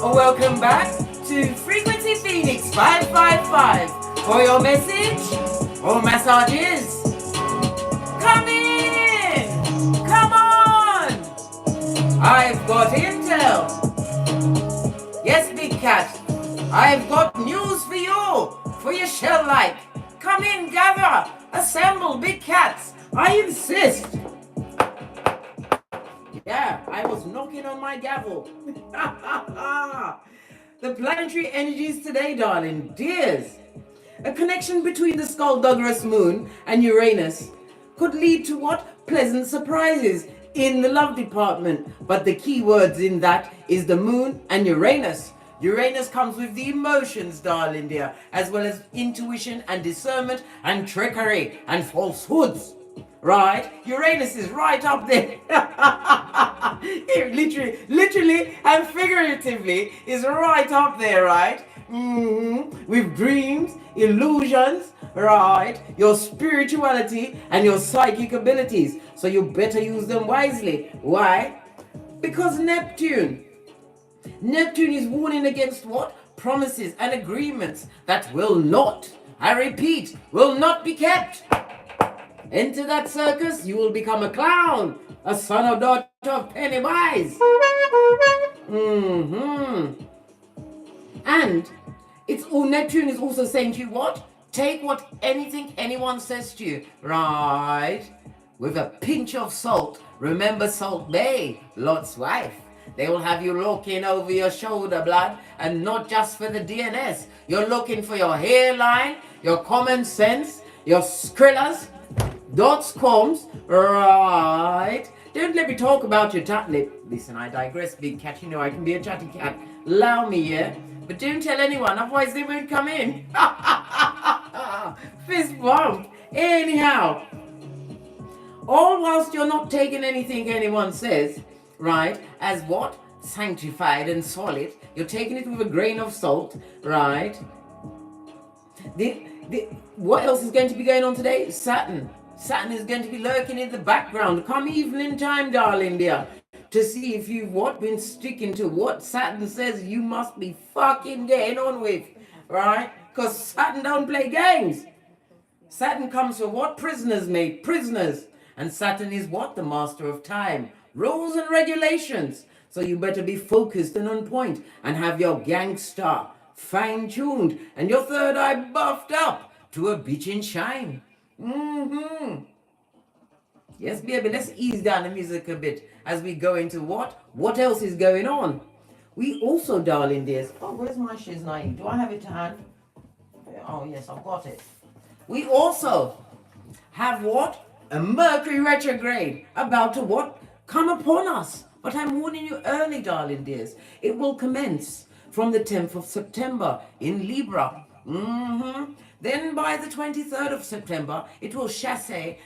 Welcome back to Frequency Phoenix 555 for your message or massages. Come in! Come on! I've got intel. Yes, Big Cat. I've got news for you, for your shell light. Come in, gather, assemble, Big Cats. I insist. Yeah, I was knocking on my gavel. The planetary energies today, darling, dears. A connection between the skullduggerous moon and Uranus could lead to what? Pleasant surprises in the love department. But the key words in that is the moon and Uranus. Uranus comes with the emotions, darling dear, as well as intuition and discernment and trickery and falsehoods. Right? Uranus is right up there. It literally and figuratively is right up there, right? With dreams, illusions, right? Your spirituality and your psychic abilities. So you better use them wisely. Why? Because Neptune is warning against what? Promises and agreements that will not, I repeat, will not be kept. Enter that circus, you will become a clown, a son or daughter of Pennywise. And Neptune is also saying to you what? Take anything anyone says to you, right? With a pinch of salt. Remember Salt Bay, Lot's wife. They will have you looking over your shoulder, blood, and not just for the DNS. You're looking for your hairline, your common sense, your skrillers, dots, combs, right? Don't let me talk about your tat lip. Listen, I digress, Big Cat. You know I can be a chatty cat. Allow me, yeah? But don't tell anyone, otherwise they won't come in. Fist bump. Anyhow, all whilst you're not taking anything anyone says, right, as what? Sanctified and solid. You're taking it with a grain of salt, right? What else is going to be going on today? Saturn is going to be lurking in the background. Come evening time, darling dear, to see if you've been sticking to what Saturn says you must be fucking getting on with, right? Because Saturn don't play games. Saturn comes for what? Prisoners made, prisoners. And Saturn is what? The master of time, rules and regulations. So you better be focused and on point and have your gangster fine-tuned and your third eye buffed up to a bitchin' shine. Yes, baby, let's ease down the music a bit as we go into what else is going on. We also, darling dears, where's my shiznai? Do I have it to hand? Oh yes, I've got it. We also have what? A Mercury retrograde about to come upon us. But I'm warning you early, darling dears. It will commence from the 10th of September in Libra. Then by the 23rd of September, it will sashay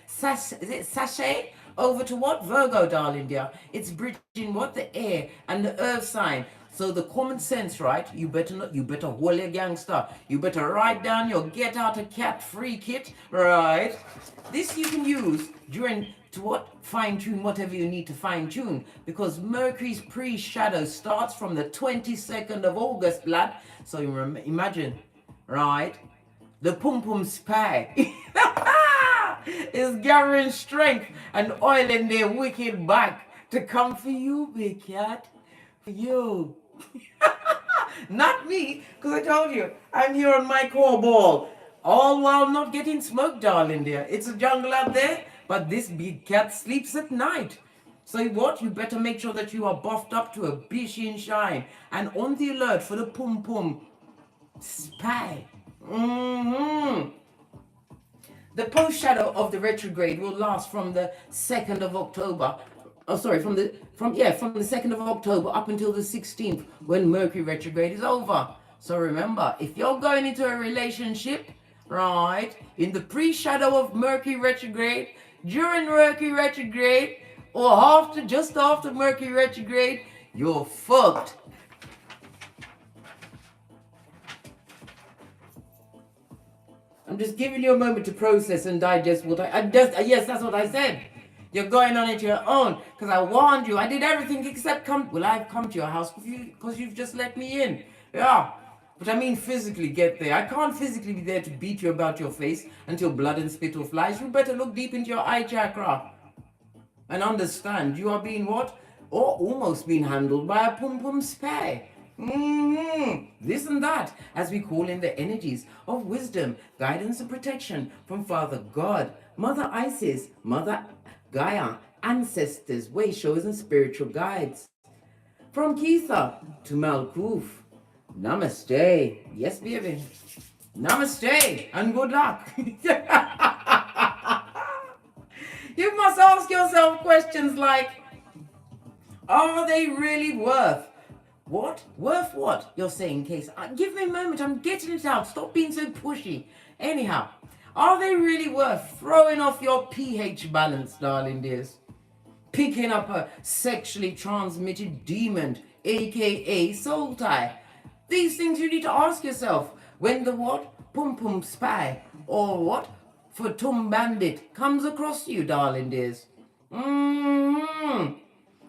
over to what? Virgo, darling dear. It's bridging what? The air and the earth sign. So the common sense, right? You better hold your gangster. You better write down your get out of cat free kit, right? This you can use to fine tune whatever you need to fine tune, because Mercury's pre-shadow starts from the 22nd of August, blood. So you imagine, right? The PumPum Spy is gathering strength and oiling their wicked back to come for you, Big Cat. For you. Not me, because I told you, I'm here on my core ball. All while not getting smoked, darling dear. It's a jungle out there, but this Big Cat sleeps at night. So you better make sure that you are buffed up to a bishin shine and on the alert for the PumPum Spy. The post-shadow of the retrograde will last from the 2nd of October. From the 2nd of October up until the 16th, when Mercury retrograde is over. So remember, if you're going into a relationship, right, in the pre-shadow of Mercury retrograde, during Mercury retrograde, or just after Mercury retrograde, you're fucked. I'm just giving you a moment to process and digest what yes, that's what I said. You're going on it your own. Because I warned you. I did everything except come. Well, I've come to your house because you've just let me in. Yeah. But I mean physically get there. I can't physically be there to beat you about your face until blood and spit will flies. You better look deep into your eye chakra and understand you are being what? Or almost being handled by a PumPum Spy. This and that, as we call in the energies of wisdom, guidance and protection from Father God, Mother Isis, Mother Gaia, ancestors, way shows and spiritual guides. From Keitha to Malkuth. Namaste. Yes, baby. Namaste and good luck. You must ask yourself questions like, are they really worth what? Worth what? You're saying, Case. Give me a moment. I'm getting it out. Stop being so pushy. Anyhow, are they really worth throwing off your pH balance, darling dears? Picking up a sexually transmitted demon, aka soul tie. These things you need to ask yourself when the what? PumPum Spy or what? Fatum Bandit comes across you, darling dears.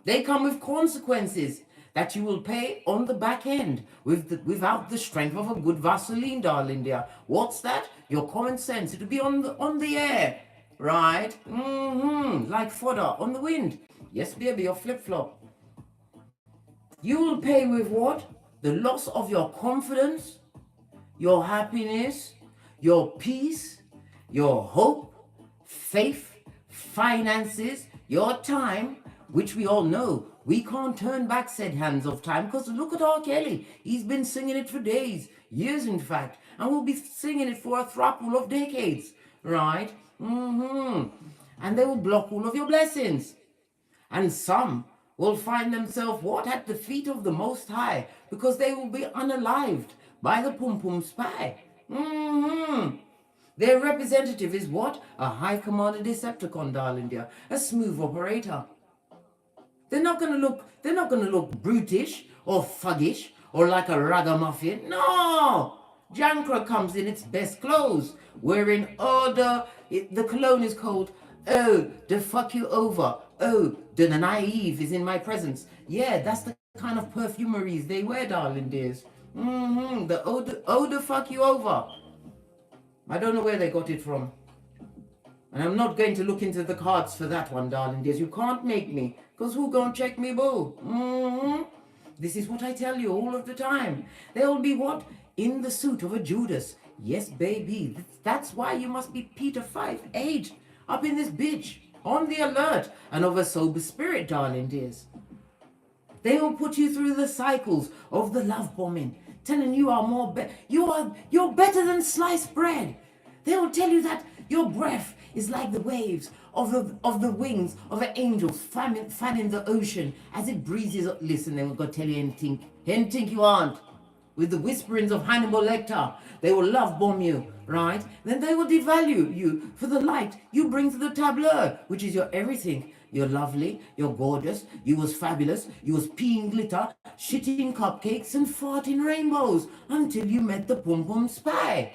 They come with consequences that you will pay on the back end without the strength of a good Vaseline, darling dear. What's that? Your common sense. It'll be on the air, right? Like fodder on the wind. Yes, baby, your flip-flop. You will pay with what? The loss of your confidence, your happiness, your peace, your hope, faith, finances, your time, which we all know we can't turn back said hands of time, because look at R. Kelly. He's been singing it for days, years in fact, and we'll be singing it for a thrapple of decades, right? And they will block all of your blessings. And some will find themselves what? At the feet of the Most High, because they will be unalived by the PumPum Spy. Their representative is what? A high commander Decepticon, darling dear, a smooth operator. They're not gonna look brutish or thuggish or like a ragamuffin. No! Jankra comes in its best clothes, wearing the cologne is called the fuck you over. The naive is in my presence. Yeah, that's the kind of perfumeries they wear, darling dears. The the fuck you over. I don't know where they got it from. And I'm not going to look into the cards for that one, darling dears. You can't make me, because who gonna check me, boo? This is what I tell you all of the time. They'll be what? In the suit of a Judas. Yes, baby. That's why you must be Peter 5'8", up in this bitch, on the alert, and of a sober spirit, darling dears. They will put you through the cycles of the love bombing, telling you you're better than sliced bread. They will tell you that your breath is like the waves of the wings of an angel fanning the ocean as it breezes. Listen, they will go tell you anything you want. With the whisperings of Hannibal Lecter, they will love bomb you, right? Then they will devalue you for the light you bring to the tableau, which is your everything. You're lovely, you're gorgeous, you was fabulous, you was peeing glitter, shitting cupcakes and farting rainbows until you met the PumPum Spy.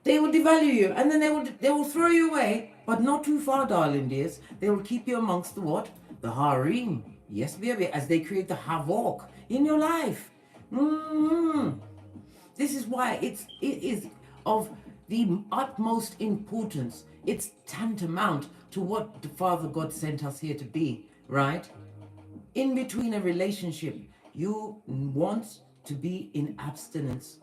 They will devalue you, and then they will throw you away, but not too far, darling dears. They will keep you amongst the what? The harem. Yes, baby, as they create the havoc in your life. This is why it is of the utmost importance. It's tantamount to what the Father God sent us here to be, right? In between a relationship, you want to be in abstinence.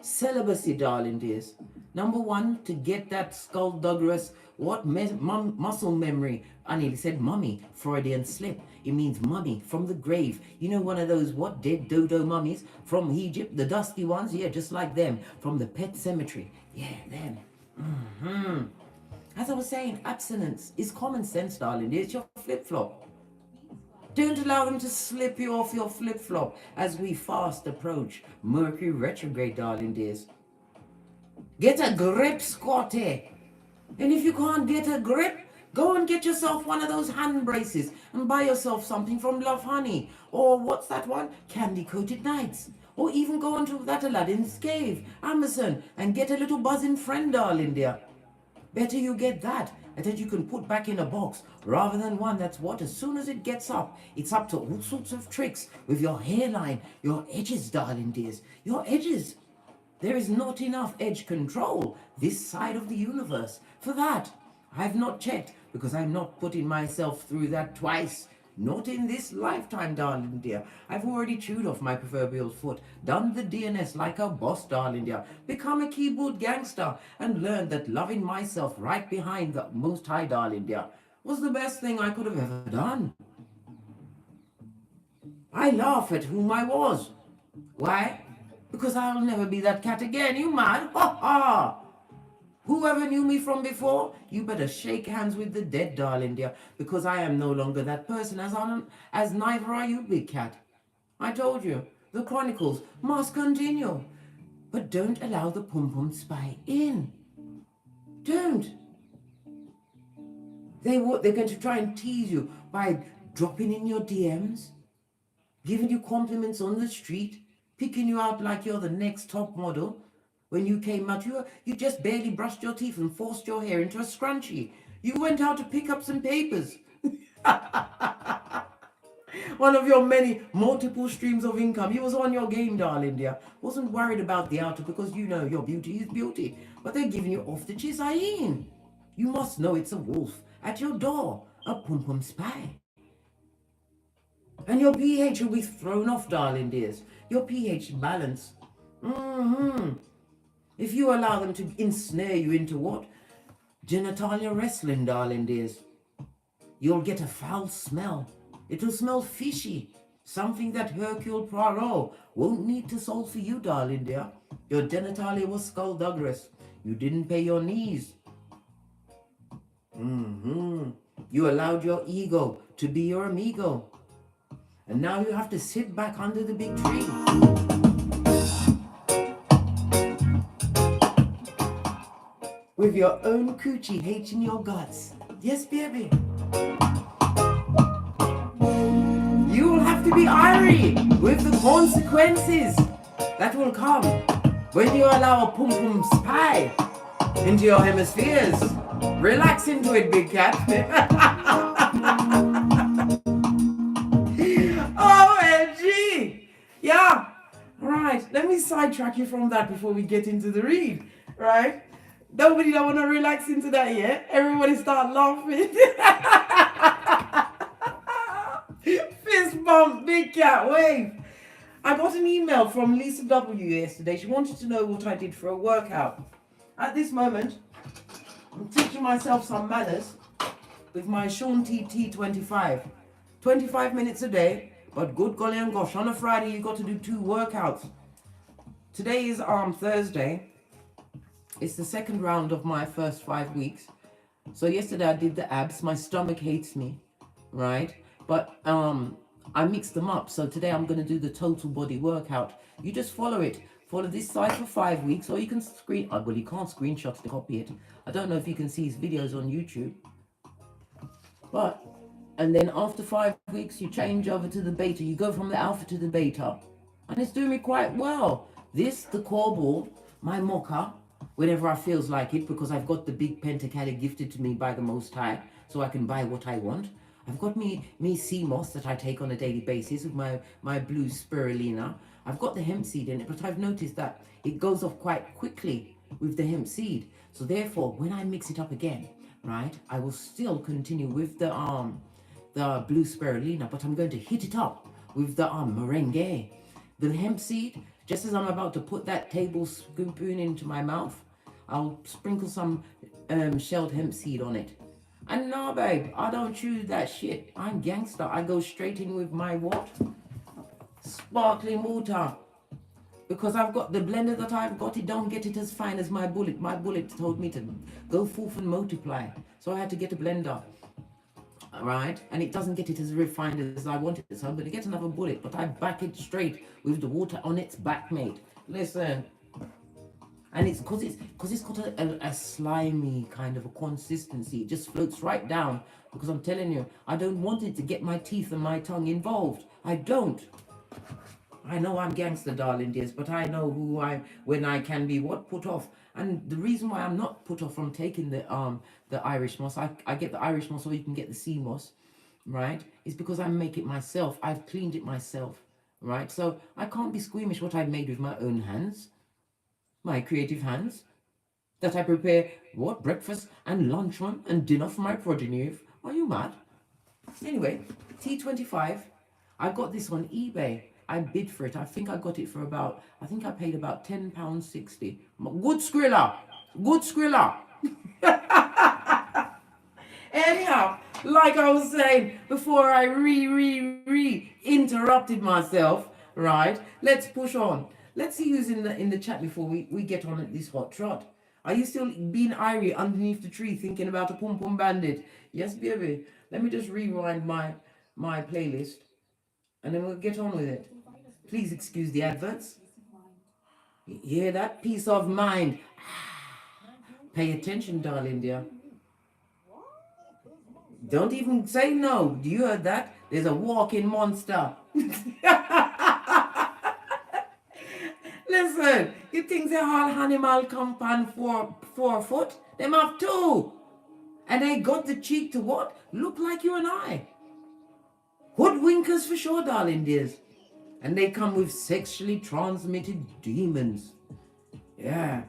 Celibacy, darling dears. Number one, to get that skullduggerous muscle memory. I nearly said mummy, Freudian slip. It means mummy from the grave. You know, one of those dead dodo mummies from Egypt, the dusty ones. Yeah, just like them from the pet cemetery. Yeah, them. As I was saying, abstinence is common sense, darling. It's your flip-flop. Don't allow them to slip you off your flip-flop as we fast approach Mercury retrograde, darling dears. Get a grip, Scotty. And if you can't get a grip, go and get yourself one of those hand braces and buy yourself something from Love Honey. Or what's that one? Candy Coated Nights. Or even go onto that Aladdin's cave, Amazon, and get a little buzzing friend, darling dear. Better you get that, and that you can put back in a box, rather than one that's what, as soon as it gets up, it's up to all sorts of tricks with your hairline, your edges, darling dears, your edges. There is not enough edge control this side of the universe for that. I've not checked, because I'm not putting myself through that twice. Not in this lifetime, darling dear. I've already chewed off my proverbial foot, done the DNS like a boss, darling dear, become a keyboard gangster, and learned that loving myself right behind the Most High, darling dear, was the best thing I could have ever done. I laugh at whom I was. Why? Because I'll never be that cat again. You mad? Ha ha! Whoever knew me from before, you better shake hands with the dead, darling dear, because I am no longer that person, as neither are you, big cat. I told you, the chronicles must continue. But don't allow the PumPum Spy in. Don't. They're going to try and tease you by dropping in your DMs, giving you compliments on the street, picking you out like you're the next top model. When you came out, you just barely brushed your teeth and forced your hair into a scrunchie. You went out to pick up some papers. One of your many multiple streams of income. You was on your game, darling dear. Wasn't worried about the outer, because you know your beauty is beauty. But they're giving you off the chisayin. You must know it's a wolf at your door, a PumPum Spy. And your pH will be thrown off, darling dears. Your pH balance. If you allow them to ensnare you into what? Genitalia wrestling, darling dears. You'll get a foul smell. It'll smell fishy. Something that Hercule Poirot won't need to solve for you, darling dear. Your genitalia was skullduggerous. You didn't pay your knees. You allowed your ego to be your amigo. And now you have to sit back under the big tree. With your own coochie hating your guts. Yes, baby. You will have to be irie with the consequences that will come when you allow a PumPum Spy into your hemispheres. Relax into it, big cat. OMG. Yeah. Right. Let me sidetrack you from that before we get into the read. Right? Nobody don't want to relax into that yet. Everybody start laughing. Fist bump, big cat, wave. I got an email from Lisa W yesterday. She wanted to know what I did for a workout. At this moment, I'm teaching myself some manners with my Sean T25. 25 minutes a day, but good golly and gosh, on a Friday you got to do 2 workouts. Today is Thursday. It's the second round of my first 5 weeks. So yesterday I did the abs. My stomach hates me, right? But I mixed them up. So today I'm going to do the total body workout. You just follow it. Follow this side for 5 weeks, or you can well, you can't screenshot it, copy it. I don't know if you can see his videos on YouTube. And then after 5 weeks, you change over to the beta. You go from the alpha to the beta. And it's doing me quite well. This, the core board, my mocha, whenever I feels like it, because I've got the big pentacali gifted to me by the Most High, so I can buy what I want. I've got me sea moss that I take on a daily basis with my blue spirulina. I've got the hemp seed in it, but I've noticed that it goes off quite quickly with the hemp seed. So therefore, when I mix it up again, right, I will still continue with the blue spirulina, but I'm going to hit it up with the merengue. The hemp seed, just as I'm about to put that tablespoon into my mouth, I'll sprinkle some shelled hemp seed on it. And no, babe, I don't choose that shit. I'm gangster. I go straight in with my what? Sparkling water. Because I've got the blender that I've got, it don't get it as fine as my bullet. My bullet told me to go forth and multiply. So I had to get a blender. Right? And it doesn't get it as refined as I wanted it. So I'm going to get another bullet, but I back it straight with the water on its back, mate. Listen. And it's because it's got a slimy kind of a consistency. It just floats right down. Because I'm telling you, I don't want it to get my teeth and my tongue involved. I don't. I know I'm gangster, darling dears, but I know who I when I can be what put off. And the reason why I'm not put off from taking the Irish moss, I get the Irish moss or you can get the sea moss, right? Is because I make it myself. I've cleaned it myself, right? So I can't be squeamish what I've made with my own hands, my creative hands, that I prepare what breakfast and lunch on and dinner for my progeny. Are you mad? Anyway, T25. I got this on eBay. I bid for it. I think I got it for about, I think I paid about £10.60. Good skrilla. Good skrilla. Anyhow, like I was saying before I interrupted myself, right? Let's push on. Let's see who's in the chat before we get on at this hot trot. Are you still being irie underneath the tree thinking about a pum pum bandit? Yes, baby. Let me just rewind my playlist and then we'll get on with it. Please excuse the adverts. You hear that? Peace of mind. Pay attention, darling dear. Don't even say no. Do you heard that? There's a walking monster. Listen, you think the whole animal compound 4 foot? Them have 2. And they got the cheek to what? Look like you and I. Hoodwinkers for sure, darling dears. And they come with sexually transmitted demons. Yeah.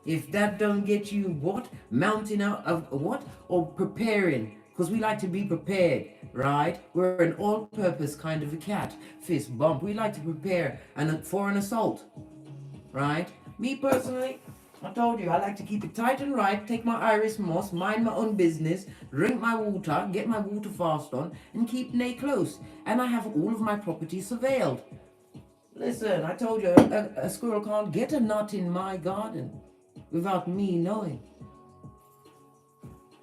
If that don't get you what? Mounting out of what? Or preparing. Because we like to be prepared, right? We're an all-purpose kind of a cat. Fist bump. We like to prepare for an assault, right? Me personally, I told you, I like to keep it tight and right, take my iris moss, mind my own business, drink my water, get my water fast on, and keep nay close. And I have all of my property surveilled. Listen, I told you, a squirrel can't get a nut in my garden without me knowing.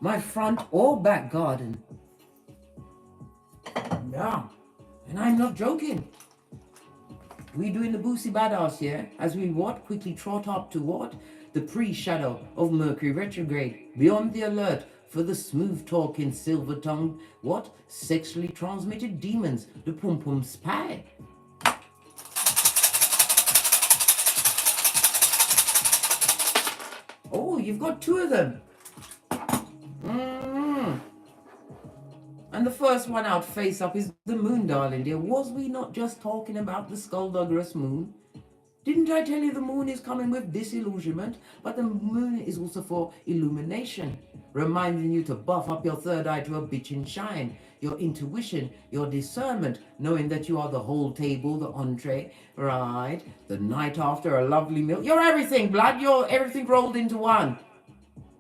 My front or back garden. Yeah, and I'm not joking. We doing the Boosie Badass here as we what? Quickly trot up to what? The pre-shadow of Mercury retrograde. Beyond the alert for the smooth-talking, silver-tongued, what? Sexually transmitted demons. The PumPum Spy. Oh, you've got 2 of them. And the first one out face up is the moon, darling dear. Was we not just talking about the skullduggerous moon? Didn't I tell you the moon is coming with disillusionment? But the moon is also for illumination, reminding you to buff up your third eye to a bitchin' shine, your intuition, your discernment, knowing that you are the whole table, the entree, right? The night after a lovely meal. You're everything, blood. You're everything rolled into one.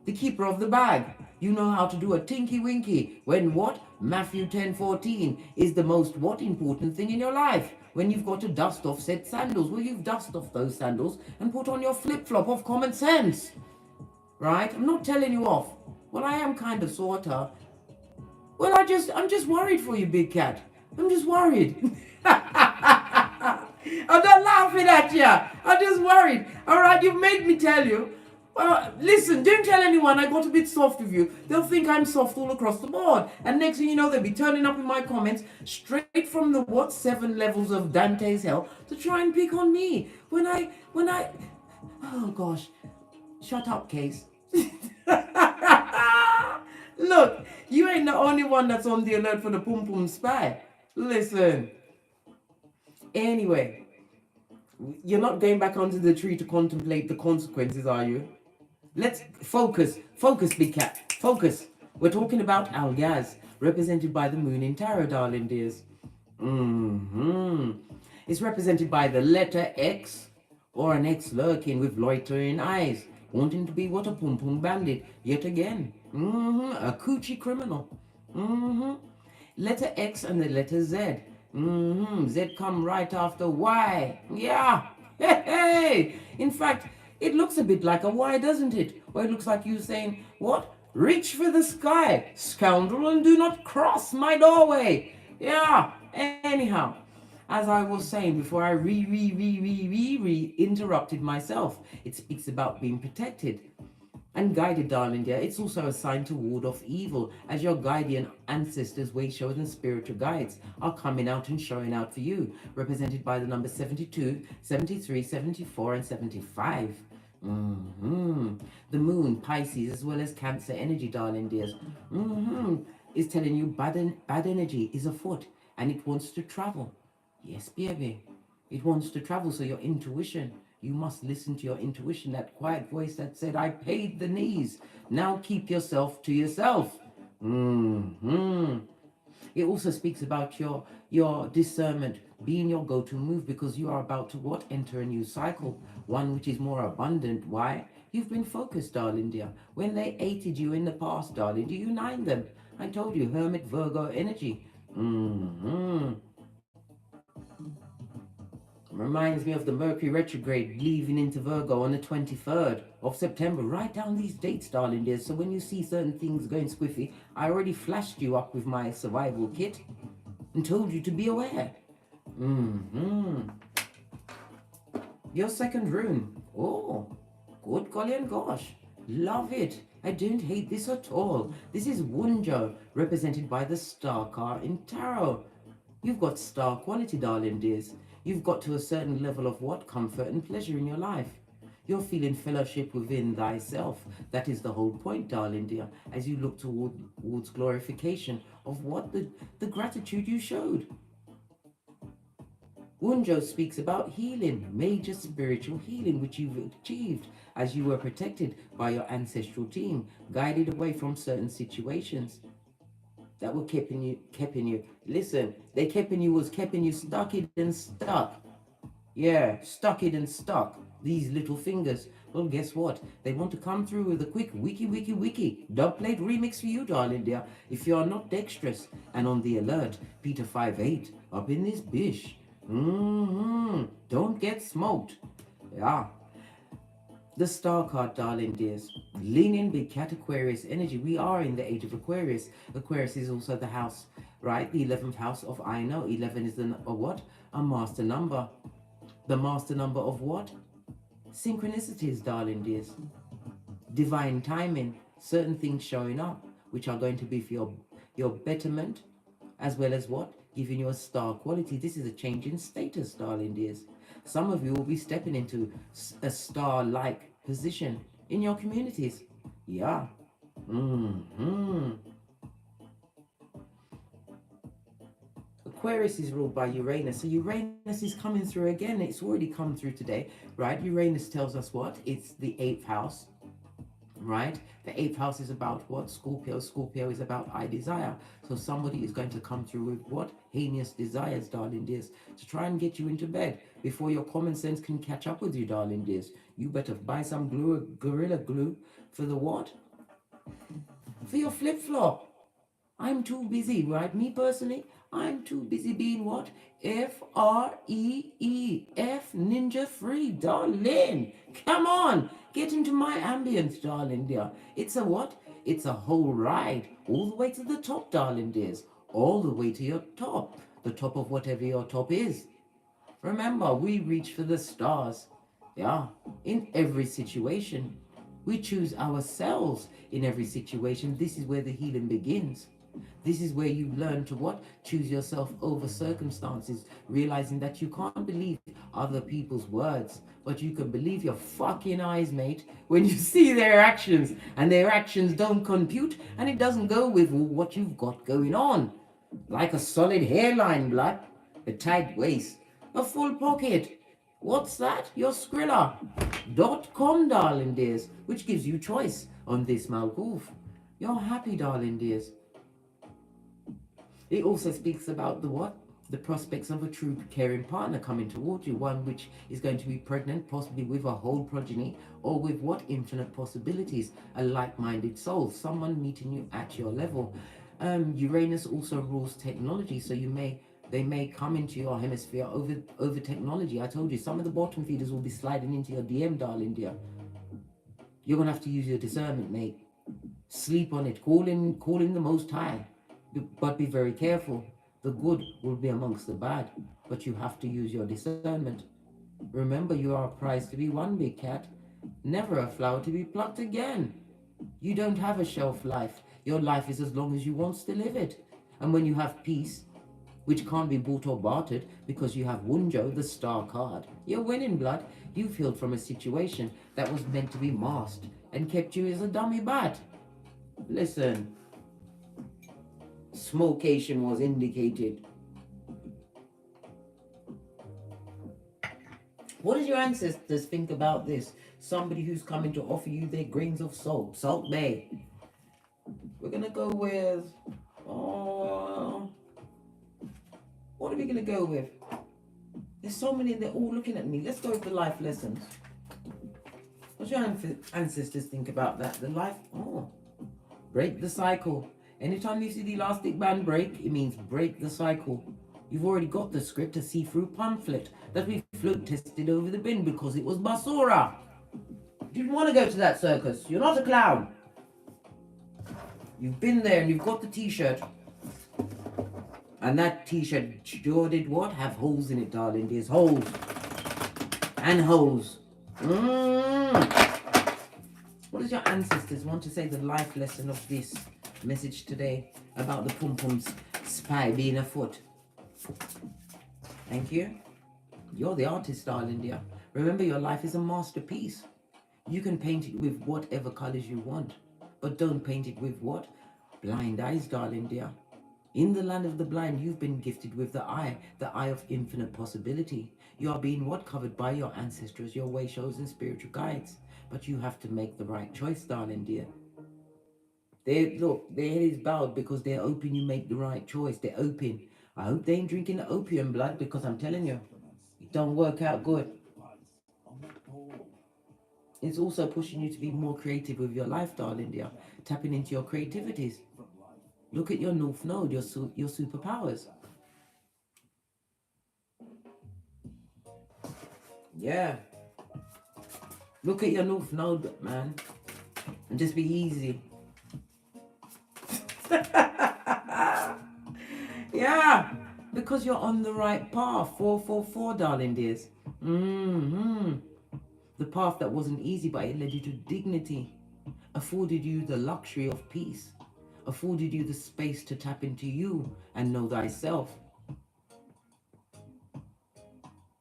The keeper of the bag. You know how to do a tinky winky when what? Matthew 10:14 is the most what important thing in your life. When you've got to dust off said sandals, well, you've dust off those sandals and put on your flip-flop of common sense. Right? I'm not telling you off. Well, I am kind of sorta. Well, I'm just worried for you, big cat. I'm just worried. I'm not laughing at you. I'm just worried. All right, you've made me tell you. Well, listen, don't tell anyone I got a bit soft with you. They'll think I'm soft all across the board. And next thing you know, they'll be turning up in my comments straight from the what 7 levels of Dante's hell to try and pick on me. When I, oh gosh, shut up, Case. Look, you ain't the only one that's on the alert for the PumPum Spy. Listen. Anyway, you're not going back onto the tree to contemplate the consequences, are you? Let's focus, big cat, focus. We're talking about Algaz, represented by the moon in tarot, darling dears. It's represented by the letter X, or an X lurking with loitering eyes, wanting to be what? A pum-pum bandit, yet again. A coochie criminal. Letter X and the letter Z. Z come right after Y. Yeah. Hey. In fact, it looks a bit like a Y, doesn't it? Or it looks like you saying, what? Reach for the sky, scoundrel, and do not cross my doorway. Yeah. Anyhow, as I was saying before I interrupted myself, it speaks about being protected. And guided, darling dear, it's also a sign to ward off evil, as your guardian ancestors, way showers, and spiritual guides are coming out and showing out for you, represented by the numbers 72, 73, 74, and 75. The moon, Pisces, as well as Cancer energy, darling dears, is telling you bad energy is afoot and it wants to travel. Yes, baby. It wants to travel, so your intuition, you must listen to your intuition, that quiet voice that said, I paid the knees. Now keep yourself to yourself. It also speaks about your discernment being your go-to move, because you are about to what? Enter a new cycle, one which is more abundant. Why? You've been focused, darling dear. When they hated you in the past, darling, do you unite them? I told you, Hermit Virgo energy. Reminds me of the Mercury retrograde leaving into Virgo on the 23rd of September. Write down these dates, darling dear, so when you see certain things going squiffy, I already flashed you up with my survival kit and told you to be aware. Your second rune. Oh, good golly and gosh. Love it. I don't hate this at all. This is Wunjo, represented by the star card in tarot. You've got star quality, darling dears. You've got to a certain level of what? Comfort and pleasure in your life. You're feeling fellowship within thyself. That is the whole point, darling dear, as you look towards glorification of what? The gratitude you showed. Wunjo speaks about healing, major spiritual healing, which you've achieved as you were protected by your ancestral team, guided away from certain situations that were keeping you. Listen, they keeping you stuck it and stuck. Yeah, stuck it and stuck. These little fingers. Well, guess what? They want to come through with a quick wiki dubplate remix for you, darling dear. If you are not dexterous and on the alert, Peter 5'8", up in this bish. Don't get smoked. Yeah. The star card, darling dears. Lean in, big cat, Aquarius energy. We are in the age of Aquarius. Aquarius is also the house, right? The 11th house of I know. 11 is a what? A master number. The master number of what? Synchronicities, darling dears. Divine timing. Certain things showing up, which are going to be for your betterment, as well as what? Giving you a star quality. This is a change in status, darling dears. Some of you will be stepping into a star-like position in your communities. Yeah. Aquarius is ruled by Uranus. So Uranus is coming through again. It's already come through today, right? Uranus tells us what? It's the 8th house, right? The 8th house is about what? Scorpio. Scorpio is about I desire. So somebody is going to come through with what? Heinous desires, darling dears, to try and get you into bed before your common sense can catch up with you, darling dears. You better buy some glue, Gorilla Glue, for the what? For your flip-flop. I'm too busy, right? Me personally, I'm too busy being what? F-R-E-E-F, ninja free, darling. Come on, get into my ambience, darling dear. It's a what? It's a whole ride, all the way to the top, darling dears. All the way to your top, the top of whatever your top is. Remember, we reach for the stars. Yeah, in every situation. We choose ourselves in every situation. This is where the healing begins. This is where you learn to what? Choose yourself over circumstances, realizing that you can't believe other people's words, but you can believe your fucking eyes, mate, when you see their actions, and their actions don't compute, and it doesn't go with what you've got going on. Like a solid hairline, blood, a tight waist, a full pocket. What's that? Your Skrilla.com, darling dears, which gives you choice on this Malkoof. You're happy, darling dears. It also speaks about the what? The prospects of a true caring partner coming towards you, one which is going to be pregnant, possibly with a whole progeny, or with what? Infinite possibilities, a like-minded soul, someone meeting you at your level. Uranus also rules technology, so they may come into your hemisphere over technology. I told you, some of the bottom feeders will be sliding into your DM, darling dear. You're gonna have to use your discernment, mate. Sleep on it. Call in the Most High. But be very careful. The good will be amongst the bad, but you have to use your discernment. Remember, you are a prize to be won, big cat. Never a flower to be plucked again. You don't have a shelf life. Your life is as long as you want to live it. And when you have peace, which can't be bought or bartered because you have Wunjo, the star card, you're winning, blood. You've healed from a situation that was meant to be masked and kept you as a dummy bad. Listen, smokeation was indicated. What does your ancestors think about this? Somebody who's coming to offer you their grains of salt. Salt Bay. We're going to go with... what are we going to go with? There's so many, they're all looking at me. Let's go with the life lessons. What do your ancestors think about that? The life... break the cycle. Anytime you see the elastic band break, it means break the cycle. You've already got the script, a see-through pamphlet that we float tested over the bin because it was basura. You didn't want to go to that circus. You're not a clown. You've been there and you've got the t-shirt. And that t-shirt sure did what? Have holes in it, darling. There's holes. And holes. What does your ancestors want to say the life lesson of this message today about the PumPum Spy being afoot? Thank you. You're the artist, darling dear. Remember, your life is a masterpiece. You can paint it with whatever colors you want, but don't paint it with what? Blind eyes, darling dear. In the land of the blind, you've been gifted with the eye of infinite possibility. You are being what? Covered by your ancestors, your way shows and spiritual guides. But you have to make the right choice, darling dear. Look, their head is bowed because they're hoping you make the right choice. They're hoping. I hope they ain't drinking the opium, blood, because I'm telling you, it don't work out good. It's also pushing you to be more creative with your life, darling dear. Tapping into your creativities. Look at your North Node, your superpowers. Yeah. Look at your North Node, man. And just be easy. Yeah. Because you're on the right path. 444, darling dears. The path that wasn't easy, but it led you to dignity. Afforded you the luxury of peace. Afforded you the space to tap into you and know thyself.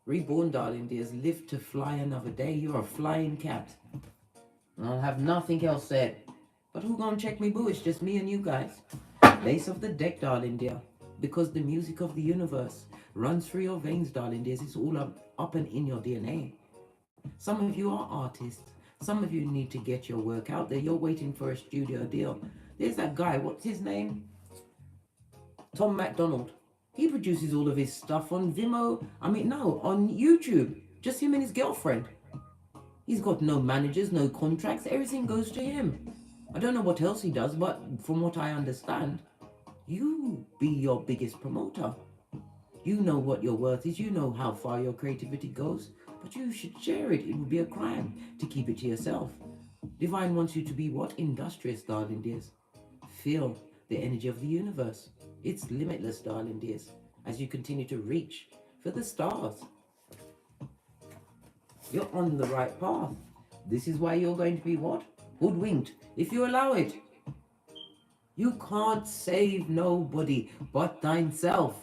Reborn, darling dears, live to fly another day. You're a flying cat. I'll have nothing else said. But who gonna check me, boo? It's just me and you guys. Lace of the deck, darling dear. Because the music of the universe runs through your veins, darling dears. It's all up and in your DNA. Some of you are artists. Some of you need to get your work out there. You're waiting for a studio deal. There's that guy, what's his name? Tom MacDonald. He produces all of his stuff on Vimeo. On YouTube. Just him and his girlfriend. He's got no managers, no contracts. Everything goes to him. I don't know what else he does, but from what I understand, you be your biggest promoter. You know what your worth is. You know how far your creativity goes. But you should share it. It would be a crime to keep it to yourself. Divine wants you to be what? Industrious, darling dears. Feel the energy of the universe. It's limitless, darling dears, as you continue to reach for the stars. You're on the right path. This is why you're going to be what? Hoodwinked, if you allow it. You can't save nobody but thyself.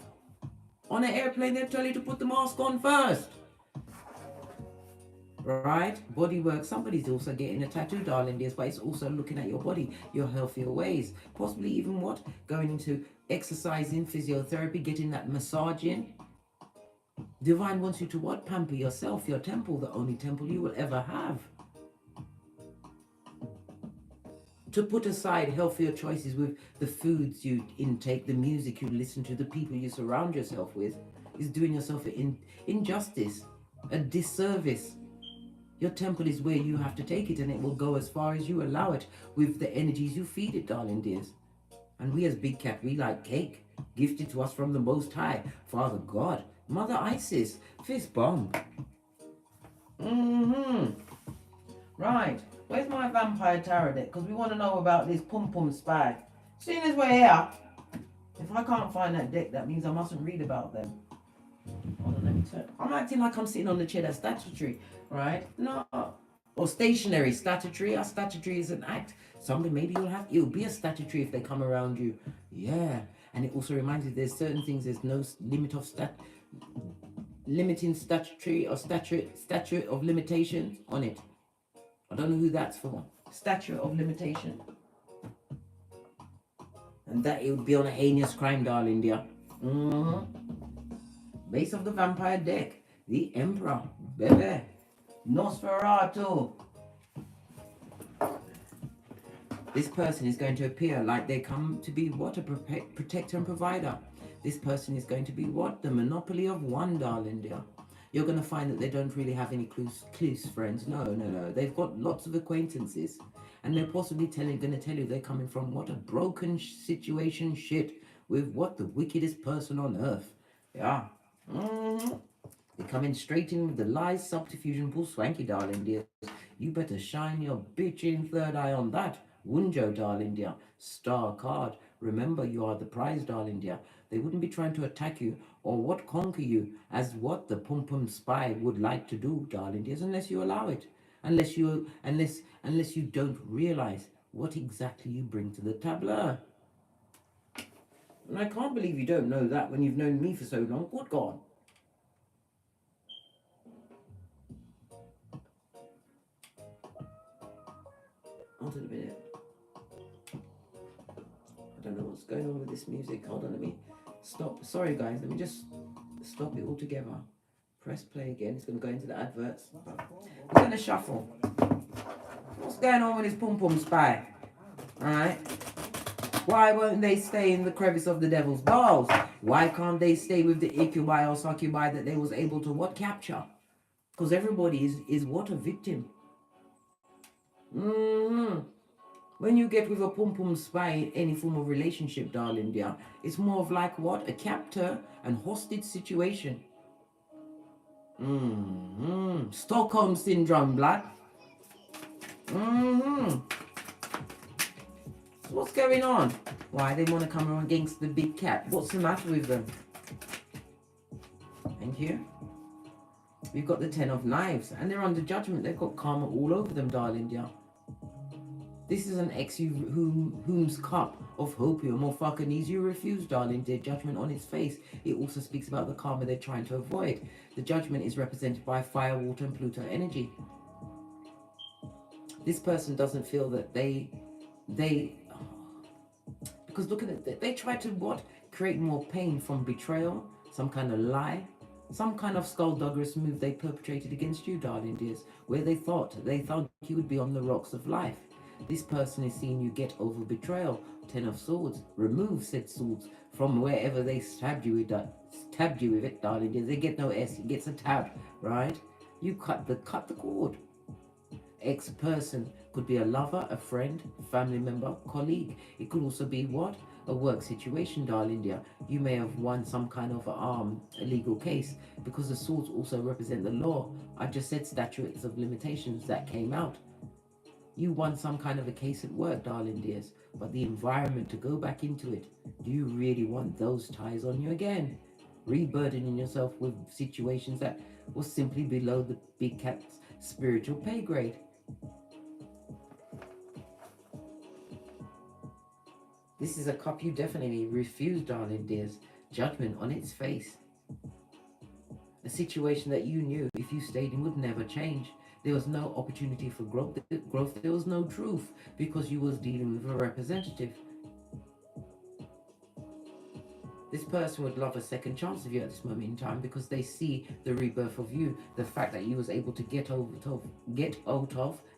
On an airplane, they'll tell you to put the mask on first. Right? Body work. Somebody's also getting a tattoo, darling dears, but it's also looking at your body, your healthier ways. Possibly even what? Going into exercising, physiotherapy, getting that massage in. Divine wants you to what? Pamper yourself, your temple, the only temple you will ever have. To put aside healthier choices with the foods you intake, the music you listen to, the people you surround yourself with, is doing yourself an injustice, a disservice. Your temple is where you have to take it, and it will go as far as you allow it with the energies you feed it, darling dears. And we as Big Cat, we like cake, gifted to us from the Most High, Father God, Mother Isis, fist bump. Right, where's my vampire tarot deck? Because we want to know about this PumPum Spy. Seeing as we're here, if I can't find that deck, that means I mustn't read about them. Hold on, let me turn. I'm acting like I'm sitting on the chair that's statutory, right? No. Or stationary, statutory. A statutory is an act. Somebody, maybe you'll be a statutory if they come around you. Yeah. And it also reminds you there's certain things, there's no limit of limiting statutory or statute of limitations on it. I don't know who that's for. Statute of limitation. And that it would be on a heinous crime, darling, dear. Base of the vampire deck. The Emperor. Baby. Nosferatu. This person is going to appear like they come to be what? A protector and provider. This person is going to be what? The monopoly of one, darling dear. You're going to find that they don't really have any close friends. No. They've got lots of acquaintances. And they're possibly going to tell you they're coming from what? A broken situation shit with what? The wickedest person on earth. Yeah. They're coming straight in with the lies, subterfuge, and bull swanky, darling dear. You better shine your bitchin' third eye on that. Wunjo, darling dear. Star card. Remember, you are the prize, darling dear. They wouldn't be trying to attack you or what conquer you as what the PumPum Spy would like to do, darling dears, unless you allow it. Unless you don't realize what exactly you bring to the tableau. And I can't believe you don't know that when you've known me for so long. Good God. Hold on a minute. I don't know what's going on with this music. Hold on, let me stop. Sorry guys, let me just stop it all together. Press play again. It's going to go into the adverts. We're going to shuffle. What's going on with this PumPum Spy? Alright? Why won't they stay in the crevice of the devil's balls? Why can't they stay with the incubi or succubi that they was able to what? Capture? Because everybody is what? A victim. When you get with a PumPum Spy in any form of relationship, darling dear, it's more of like what? A captor and hostage situation. Stockholm Syndrome, blood. So what's going on? Why they want to come around against the big cat? What's the matter with them? Thank you. We've got the 10 of Knives, and they're under judgment. They've got karma all over them, darling dear. This is an ex whom's cup of hopium or fucking you refuse, darling dear. Judgment on its face. It also speaks about the karma they're trying to avoid. The judgment is represented by fire, water, and Pluto energy. This person doesn't feel that because look at it, they try to what? Create more pain from betrayal, some kind of lie, some kind of skullduggerous move they perpetrated against you, darling dears, where they thought you would be on the rocks of life. This person is seeing you get over betrayal. 10 of Swords. Remove said swords from wherever they stabbed you with it, darling dear. They get no S, it gets a tab, right? You cut the cord. Ex-person could be a lover, a friend, family member, colleague. It could also be what? A work situation, darling dear. You may have won some kind of a legal case, because the swords also represent the law. I just said statutes of limitations that came out. You won some kind of a case at work, darling dears, but the environment to go back into it, do you really want those ties on you again? Reburdening yourself with situations that were simply below the big cat's spiritual pay grade. This is a cup you definitely refuse, darling dears. Judgment on its face. A situation that you knew if you stayed in would never change. There was no opportunity for growth. There was no truth, because you was dealing with a representative. This person would love a second chance of you at this moment in time, because they see the rebirth of you, the fact that you was able to get out of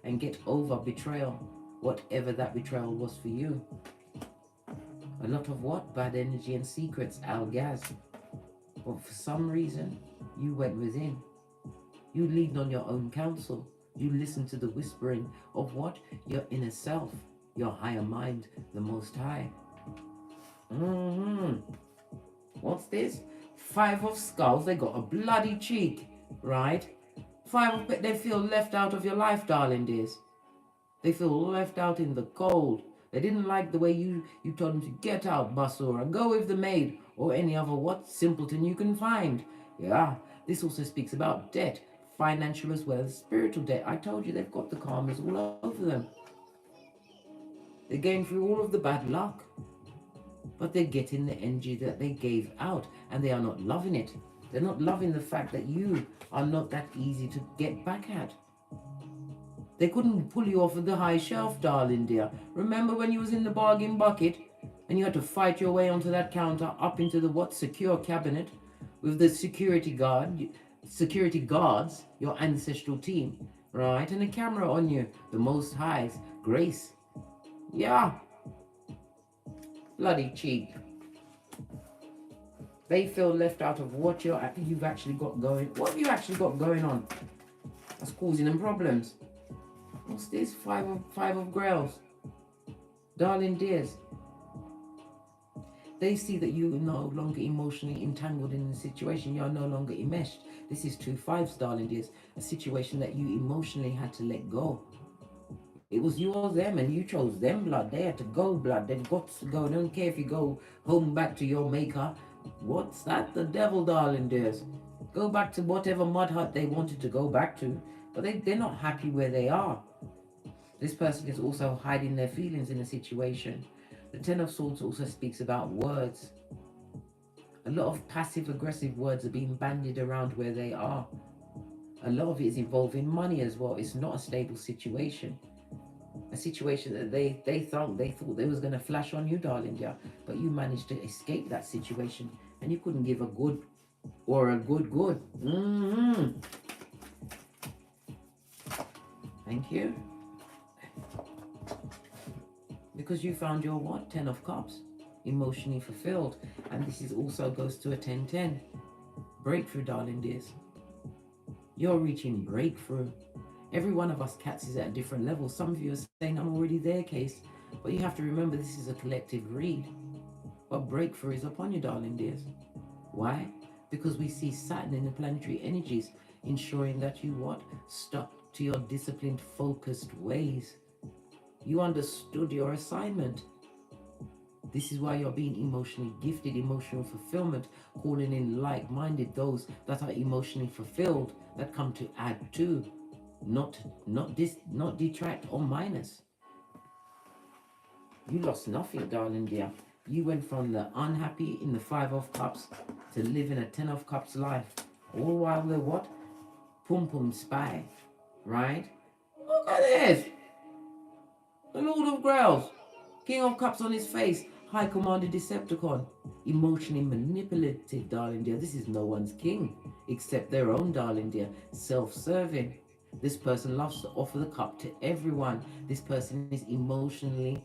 and get over betrayal, whatever that betrayal was for you. A lot of what? Bad energy and secrets, algaz. But for some reason, you went within. You leaned on your own counsel. You listened to the whispering of what? Your inner self, your higher mind, the Most High. What's this? 5 of Skulls. They got a bloody cheek, right? 5 of... They feel left out of your life, darling dears. They feel left out in the cold. They didn't like the way you told them to get out, Basura. Go with the maid or any other what simpleton you can find. Yeah, this also speaks about debt. financial as well as spiritual debt. I told you they've got the karmas all over them. They're going through all of the bad luck, but they're getting the energy that they gave out, and they are not loving it. They're not loving the fact that you are not that easy to get back at. They couldn't pull you off of the high shelf, darling dear. Remember when you was in the bargain bucket and you had to fight your way onto that counter up into the secure cabinet with the security guards, your ancestral team, right? And a camera on you, the Most High's grace. Yeah. Bloody cheap. They feel left out of what you've actually got going. What have you actually got going on? That's causing them problems. What's this? Five of Grails. Darling dears. They see that you are no longer emotionally entangled in the situation. You are no longer enmeshed. This is 2 5s, darling dears. A situation that you emotionally had to let go. It was you or them, and you chose them, blood. They had to go, blood. They've got to go. I don't care if you go home back to your maker. What's that? The devil, darling dears. Go back to whatever mud hut they wanted to go back to. But they're not happy where they are. This person is also hiding their feelings in a situation. The Ten of Swords also speaks about words. A lot of passive-aggressive words are being bandied around where they are. A lot of it is involving money as well. It's not a stable situation. A situation that they thought they was going to flash on you, darling, yeah. But you managed to escape that situation, and you couldn't give a good or a good. Thank you. Because you found your what? 10 of Cups. Emotionally fulfilled. And this is also goes to a 10-10. Breakthrough, darling dears. You're reaching breakthrough. Every one of us cats is at a different level. Some of you are saying, I'm already there, Case. But you have to remember this is a collective read. But breakthrough is upon you, darling dears. Why? Because we see Saturn in the planetary energies ensuring that you what? Stuck to your disciplined, focused ways. You understood your assignment. This is why you're being emotionally gifted, emotional fulfillment, calling in like-minded, those that are emotionally fulfilled, that come to add to, not detract or minus. You lost nothing, darling dear. You went from the unhappy in the 5 of Cups to living a 10 of Cups life. All while the what? PumPum Spy, right? Look at this. The Lord of Grails, King of Cups on his face, High Commander Decepticon, emotionally manipulative, darling dear. This is no one's king, except their own, darling dear, self-serving. This person loves to offer the cup to everyone. This person is emotionally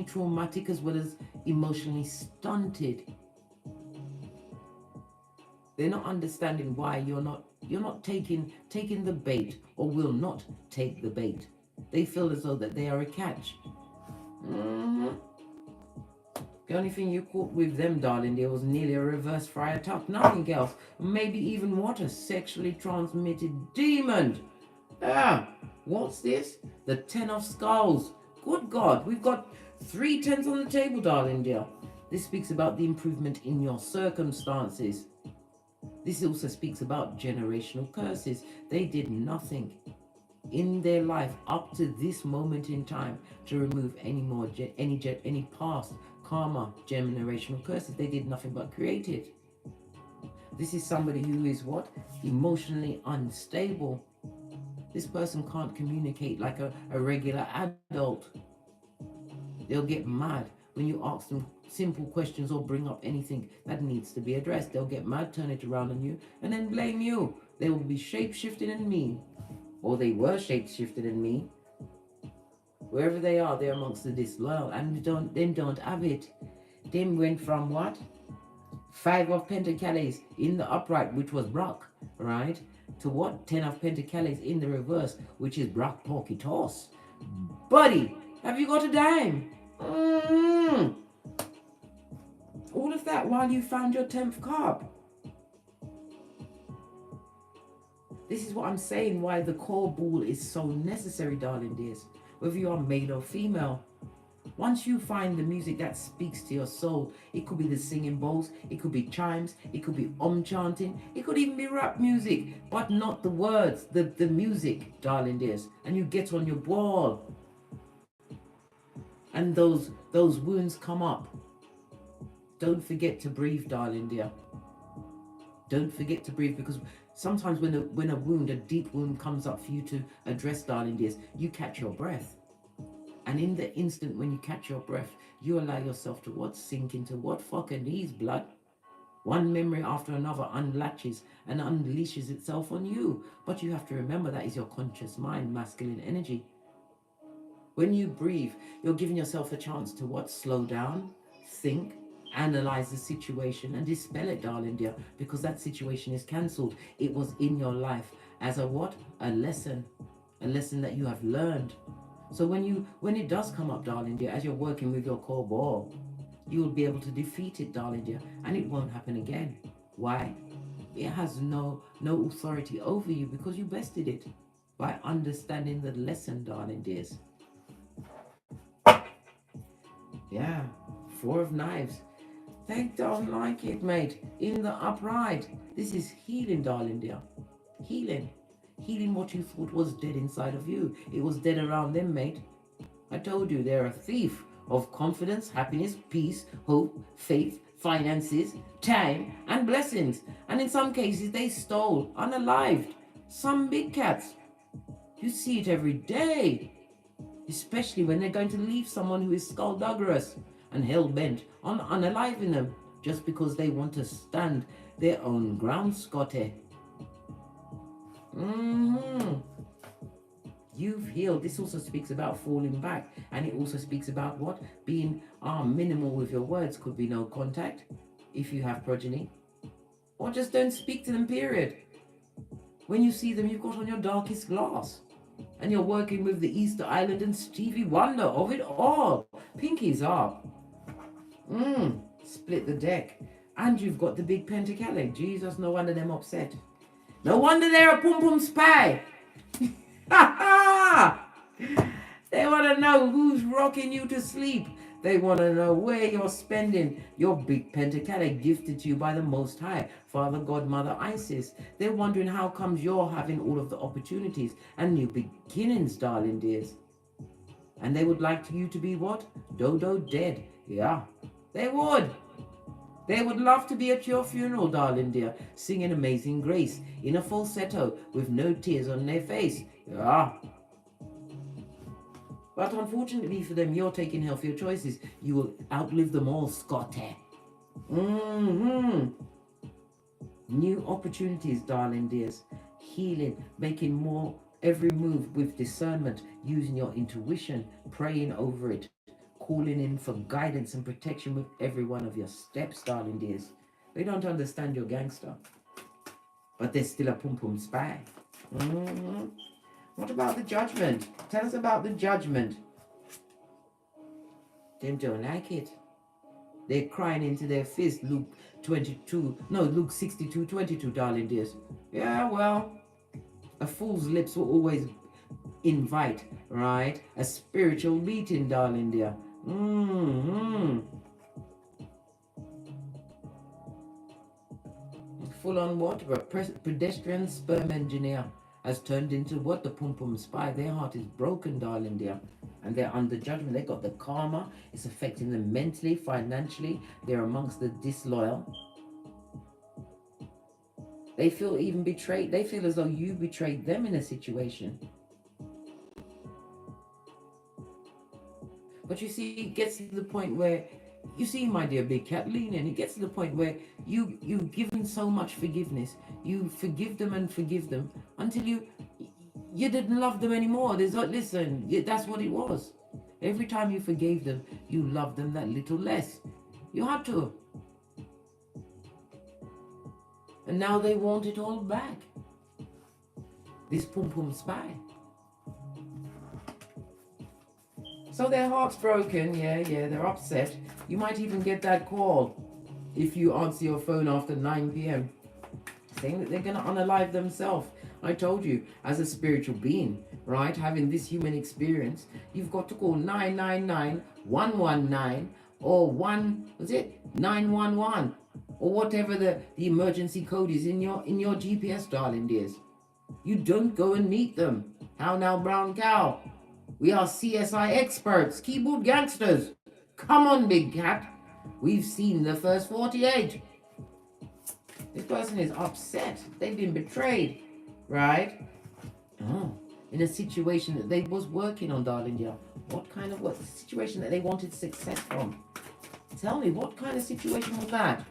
traumatic as well as emotionally stunted. They're not understanding why you're not taking the bait, or will not take the bait. They feel as though that they are a catch. The only thing you caught with them, darling, there was nearly a reverse fire attack. Nothing else. Maybe even what? A sexually transmitted demon. What's this? The 10 of Skulls. Good God, we've got 3 10s on the table, darling dear. This speaks about the improvement in your circumstances. This also speaks about generational curses. They did nothing in their life up to this moment in time to remove any past karma, generational curses. They did nothing but create it. This is somebody who is what? Emotionally unstable. This person can't communicate like a regular adult. They'll get mad when you ask them simple questions or bring up anything that needs to be addressed. They'll get mad, turn it around on you, and then blame you. They will be shape-shifted and mean. Or they were shape-shifted and mean. Wherever they are, they're amongst the disloyal, and don't have it. Them went from what? 5 of Pentacles in the upright, which was Brock, right? To what? 10 of Pentacles in the reverse, which is Brock Porky Toss. Buddy, have you got a dime? All of that while you found your 10th card. This is what I'm saying, why the core ball is so necessary, darling dears. Whether you are male or female, Once you find the music that speaks to your soul, it could be the singing bowls, it could be chimes, it could be chanting, it could even be rap music, but not the words, the music, darling dears. And you get on your ball, and those wounds come up. Don't forget to breathe, darling dear. Don't forget to breathe, because sometimes when a wound, a deep wound comes up for you to address, darling dears, you catch your breath. And in the instant when you catch your breath, you allow yourself to what? Sink into what? Fucking knees, blood. One memory after another unlatches and unleashes itself on you. But you have to remember that is your conscious mind, masculine energy. When you breathe, you're giving yourself a chance to what? Slow down, think, analyze the situation and dispel it, darling dear, because that situation is cancelled. It was in your life as a what? A lesson that you have learned. So when it does come up, darling dear, as you're working with your core ball, you will be able to defeat it, darling dear, and it won't happen again. Why? It has no authority over you, because you bested it by understanding the lesson, darling dears. Yeah, 4 of Knives. They don't like it, mate. In the upright. This is healing, darling dear. Healing. Healing what you thought was dead inside of you. It was dead around them, mate. I told you, they're a thief of confidence, happiness, peace, hope, faith, finances, time, and blessings. And in some cases, they stole, unalived, some big cats. You see it every day. Especially when they're going to leave someone who is skullduggerous and hell-bent on unaliving them just because they want to stand their own ground, Scotty. You've healed. This also speaks about falling back, and it also speaks about what? Being minimal with your words. Could be no contact if you have progeny, or just don't speak to them, period. When you see them, you've got on your darkest glass, and you're working with the Easter Island and Stevie Wonder of it all. Pinkies up. Split the deck. And you've got the big pentacale. Jesus, no wonder them upset. No wonder they're a PumPum Spy. They want to know who's rocking you to sleep. They want to know where you're spending your big pentacale gifted to you by the Most High, Father, God, Mother, Isis. They're wondering how comes you're having all of the opportunities and new beginnings, darling dears. And they would like you to be what? Dodo dead. Yeah, they would. They would love to be at your funeral, darling dear, singing Amazing Grace in a falsetto with no tears on their face. Yeah. But unfortunately for them, you're taking healthier choices. You will outlive them all, Scotty. New opportunities, darling dears. Healing, making more every move with discernment, using your intuition, praying over it, calling in for guidance and protection with every one of your steps, darling dears. They don't understand your gangster, but they're still a PumPum Spy. What about the judgment? Tell us about the judgment. Them don't like it. They're crying into their fist. Luke 62:22, darling dears. Yeah, well, a fool's lips will always invite, right? A spiritual beating, darling dear. Full on what? A pedestrian sperm engineer has turned into what? The PumPum Spy. Their heart is broken, darling dear. And they're under judgment. They got the karma. It's affecting them mentally, financially. They're amongst the disloyal. They feel even betrayed. They feel as though you betrayed them in a situation. But you see, it gets to the point where, you see, my dear big cat, lean in. It gets to the point where you've given so much forgiveness. You forgive them and forgive them until you didn't love them anymore. There's like, listen, that's what it was. Every time you forgave them, you loved them that little less. You had to. And now they want it all back. This PumPum Spy. So their heart's broken, yeah, they're upset. You might even get that call if you answer your phone after 9 p.m. saying that they're going to unalive themselves. I told you, as a spiritual being, right, having this human experience, you've got to call 999 119 or 911 or whatever the emergency code is in your GPS, darling dears. You don't go and meet them. How now, brown cow? We are CSI experts, keyboard gangsters. Come on, big cat. We've seen the first 48. This person is upset. They've been betrayed, right? Oh, in a situation that they was working on, darling dear. What kind of situation that they wanted success from? Tell me, what kind of situation was that?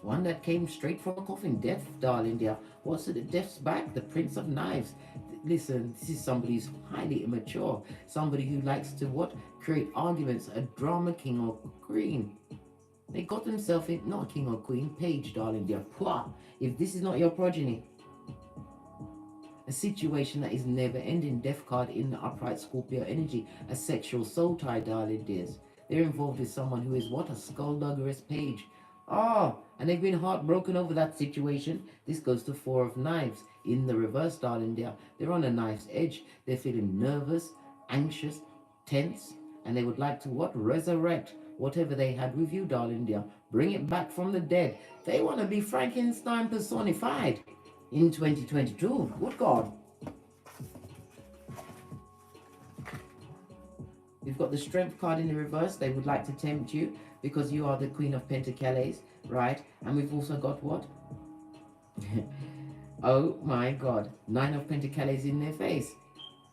One that came straight from a coffin. Death, darling dear. What's it? Death's back. The Prince of Knives. Listen, this is somebody who's highly immature. Somebody who likes to create arguments. A drama king or queen. They got themselves in, not a king or queen, page, darling dear. Pwah! If this is not your progeny. A situation that is never ending. Death card in the upright Scorpio energy. A sexual soul tie, darling dears. They're involved with someone who is what? A skullduggerous page. And they've been heartbroken over that situation. This goes to Four of Knives. In the reverse, darling dear. They're on a knife's edge. They're feeling nervous, anxious, tense. And they would like to resurrect whatever they had with you, darling dear. Bring it back from the dead. They want to be Frankenstein personified in 2022. Good God. We've got the Strength card in the reverse. They would like to tempt you because you are the Queen of Pentacles, right? And we've also got what? Oh my God. 9 of Pentacles in their face.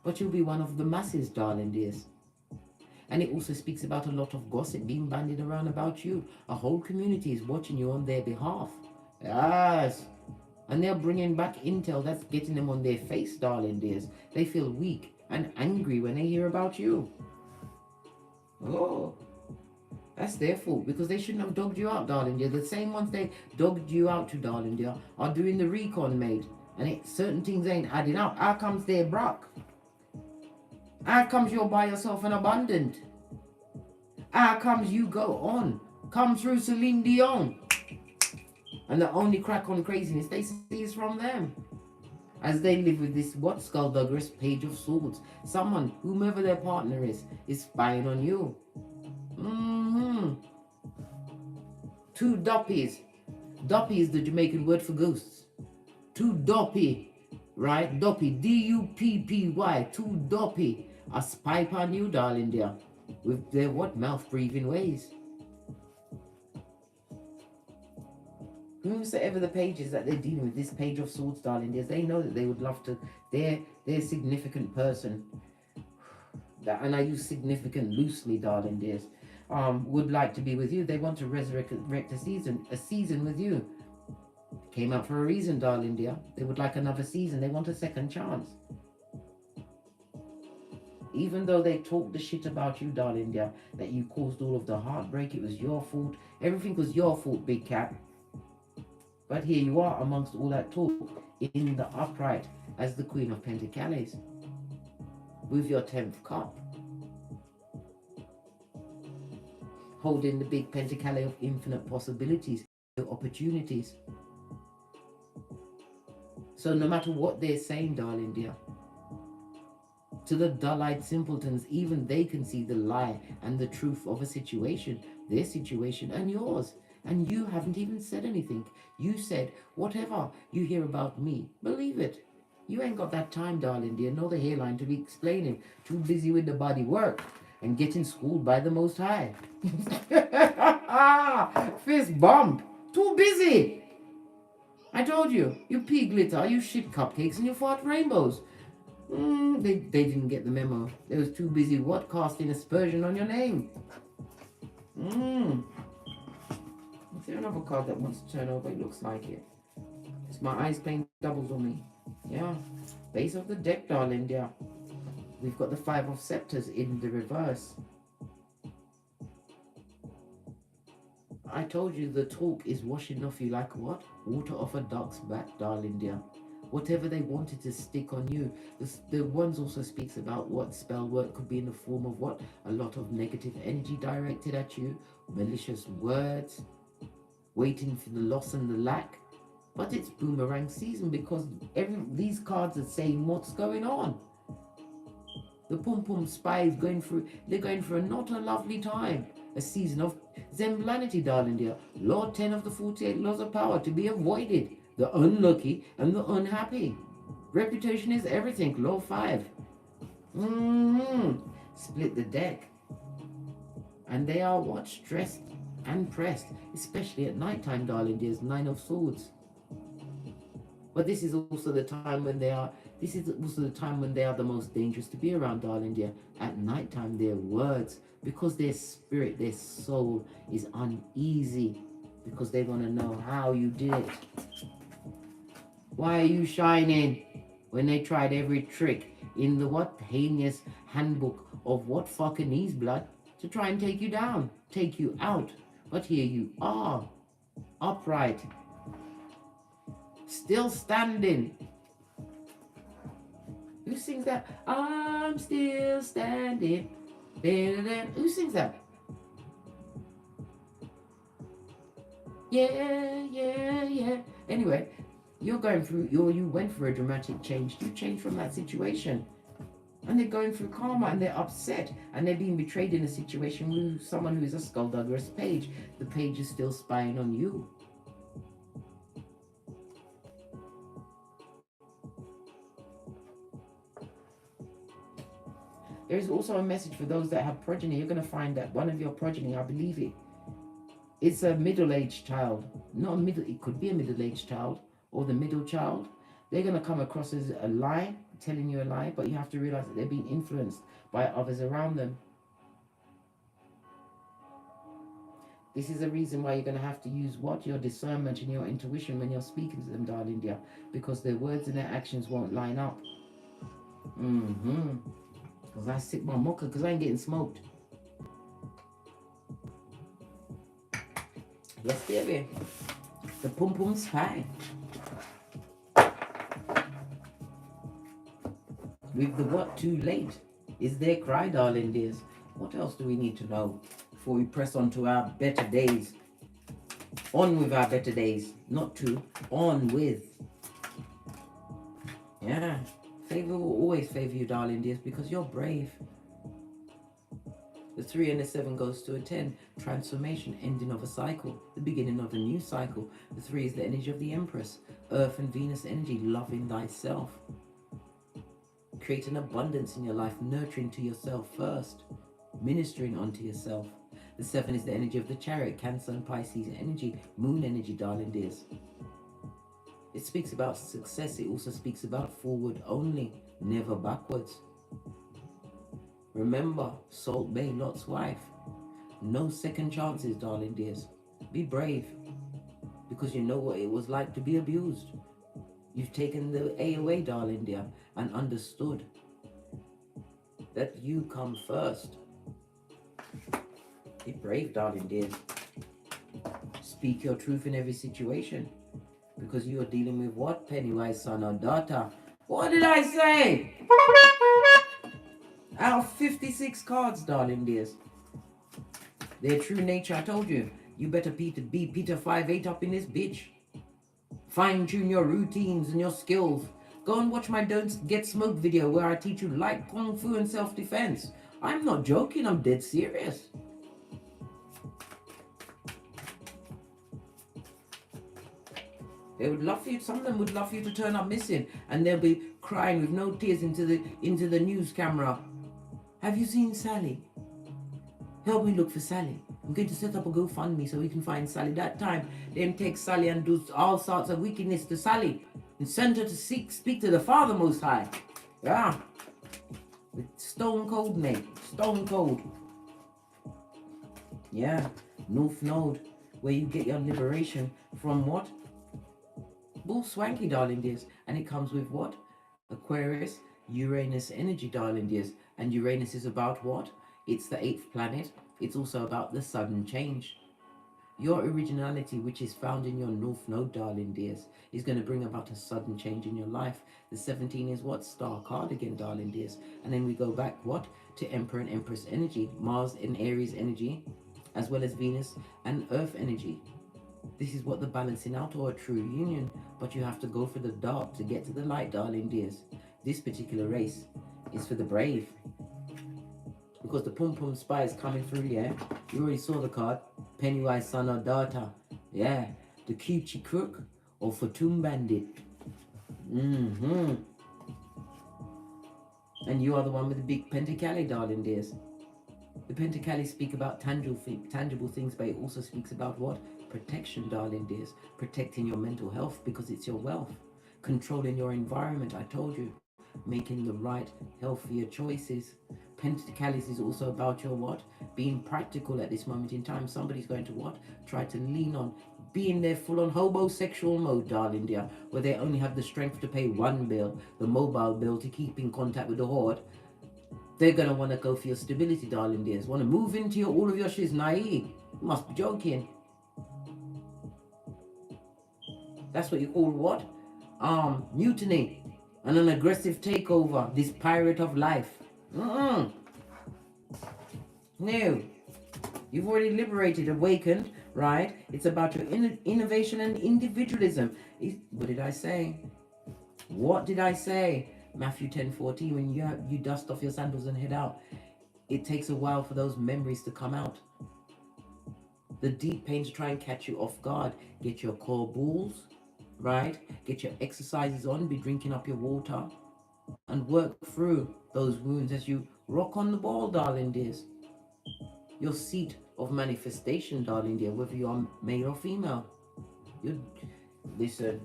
But you'll be one of the masses, darling dears. And it also speaks about a lot of gossip being bandied around about you. A whole community is watching you on their behalf. Yes. And they're bringing back intel that's getting them on their face, darling dears. They feel weak and angry when they hear about you. Oh, that's their fault because they shouldn't have dogged you out, darling dear. The same ones they dogged you out to, darling dear, are doing the recon, mate. And certain things ain't adding up. How comes they're broke? How comes you're by yourself and abundant? How comes you go on? Come through Celine Dion. And the only crack on craziness they see is from them. As they live with this skullduggerous page of swords. Someone, whomever their partner is spying on you. Two doppies. Doppy is the Jamaican word for ghosts. Two doppy, right? Doppy, D-U-P-P-Y. Two doppy. A spy upon you, darling dear. With their mouth-breathing ways. Whosoever the pages that they're dealing with, this page of swords, darling dears, they know that they would love to, their significant person, and I use significant loosely, darling dears, would like to be with you. They want to resurrect a season with you. Came out for a reason, darling dear. They would like another season. They want a second chance. Even though they talked the shit about you, darling dear, that you caused all of the heartbreak, it was your fault. Everything was your fault, big cat. But here you are amongst all that talk in the upright as the Queen of Pentacles with your 10th cup. Holding the big Pentacle of infinite possibilities, opportunities. So no matter what they're saying, darling dear, to the dull-eyed simpletons, even they can see the lie and the truth of a situation, their situation and yours. And you haven't even said anything. You said, whatever you hear about me, believe it. You ain't got that time, darling dear, nor the hairline to be explaining. Too busy with the body work and getting schooled by the Most High. Fist bump. Too busy. I told you, you pea glitter, you shit cupcakes, and you fart rainbows. They didn't get the memo. They was too busy casting aspersion on your name. Is there another card that wants to turn over? It looks like it. It's my eyes playing doubles on me. Yeah. Base of the deck, darling dear. We've got the 5 of Scepters in the reverse. I told you the talk is washing off you like what? Water off a duck's back, darling dear. Whatever they wanted to stick on you. The ones also speaks about what spell work could be in the form of what? A lot of negative energy directed at you. Malicious words. Waiting for the loss and the lack. But it's boomerang season because these cards are saying what's going on. The PumPum Spy is they're going through not a lovely time. A season of Zemblanity, darling dear. Law 10 of the 48 laws of power to be avoided. The unlucky and the unhappy. Reputation is everything, law 5. Split the deck. And they are what? Stressed and pressed, especially at night time, darling dears. 9 of Swords. But this is also the time when they are the most dangerous to be around, darling dear. At night time, their words, because their spirit, their soul is uneasy, because they want to know how you did it. Why are you shining? When they tried every trick in the what heinous handbook of what fucking knees blood to try and take you down, take you out. But here you are, upright, still standing. Who sings that? I'm still standing. Who sings that? Yeah. Anyway, you're going through, you went through a dramatic change. You changed from that situation. And they're going through karma and they're upset and they're being betrayed in a situation with someone who is a skullduggerous page. The page is still spying on you. There is also a message for those that have progeny. You're going to find that one of your progeny, I believe it's a middle-aged child. It could be a middle-aged child or the middle child. They're going to come across as a lie, telling you a lie, but you have to realize that they're being influenced by others around them. This is the reason why you're going to have to use your discernment and your intuition when you're speaking to them, darling dear, because their words and their actions won't line up. Because I sip my mocha because I ain't getting smoked. Yes, baby. The PumPum Spy. With the what too late is their cry, darling dears. What else do we need to know before we press on to our better days? On with our better days. Not to, on with. Yeah. Favor will always favor you, darling dears, because you're brave. The 3 and the 7 goes to a 10. Transformation, ending of a cycle, the beginning of a new cycle. The 3 is the energy of the Empress. Earth and Venus energy, loving thyself. Create an abundance in your life, nurturing to yourself first, ministering onto yourself. The 7 is the energy of the Chariot, Cancer and Pisces energy, moon energy, darling dears. It speaks about success. It also speaks about forward only, never backwards. Remember, Salt Bay, Lot's wife. No second chances, darling dears. Be brave, because you know what it was like to be abused. You've taken the A away, darling dear, and understood that you come first. Be brave, darling dears. Speak your truth in every situation, because you are dealing with what? Pennywise son or daughter. What did I say? Out of 56 cards, darling dears. Their true nature, I told you. You better be Peter 5'8" up in this bitch. Fine-tune your routines and your skills. Go and watch my Don't Get Smoked video where I teach you light kung fu and self-defense. I'm not joking, I'm dead serious. They would love for you, some of them would love for you to turn up missing, and they'll be crying with no tears into the news camera. Have you seen Sally? Help me look for Sally. I'm going to set up a GoFundMe so we can find Sally. That time, them take Sally and do all sorts of wickedness to Sally and send her to speak to the Father Most High. Yeah. With stone cold, mate. Stone cold. Yeah. North Node, where you get your liberation from what? Bull swanky, darling dears. And it comes with what? Aquarius, Uranus energy, darling dears. And Uranus is about what? It's the 8th planet. It's also about the sudden change. Your originality, which is found in your North Node, darling dears, is going to bring about a sudden change in your life. The 17 is what? Star card again, darling dears. And then we go back, what? To Emperor and Empress energy. Mars and Aries energy, as well as Venus and Earth energy. This is what the balancing out or a true union. But you have to go for the dark to get to the light, darling dears. This particular race is for the brave. because the PumPum Spy is coming through, yeah? You already saw the card. Pennywise son or daughter. Yeah. The Coochie Crook or Fatum Bandit. And you are the one with the big Pentacali, darling dears. The Pentacali speak about tangible things, but it also speaks about what? Protection, darling dears. Protecting your mental health because it's your wealth. Controlling your environment, I told you. Making the right, healthier choices. Pentacalis is also about your what? Being practical at this moment in time. Somebody's going to what? Try to lean on being there full on homosexual mode, darling dear, where they only have the strength to pay one bill, the mobile bill, to keep in contact with the horde. They're going to want to go for your stability, darling dears. Want to move into all of your shiz naive. You must be joking. That's what you call what? Mutiny. And an aggressive takeover. This pirate of life. No. You've already liberated, awakened, right? It's about your innovation and individualism. What did I say? What did I say? Matthew 10:14, when you dust off your sandals and head out, it takes a while for those memories to come out. The deep pain to try and catch you off guard. Get your core balls, right? Get your exercises on, be drinking up your water, and work through those wounds as you rock on the ball, darling dears. Your seat of manifestation, darling dear, whether you are male or female. Listen.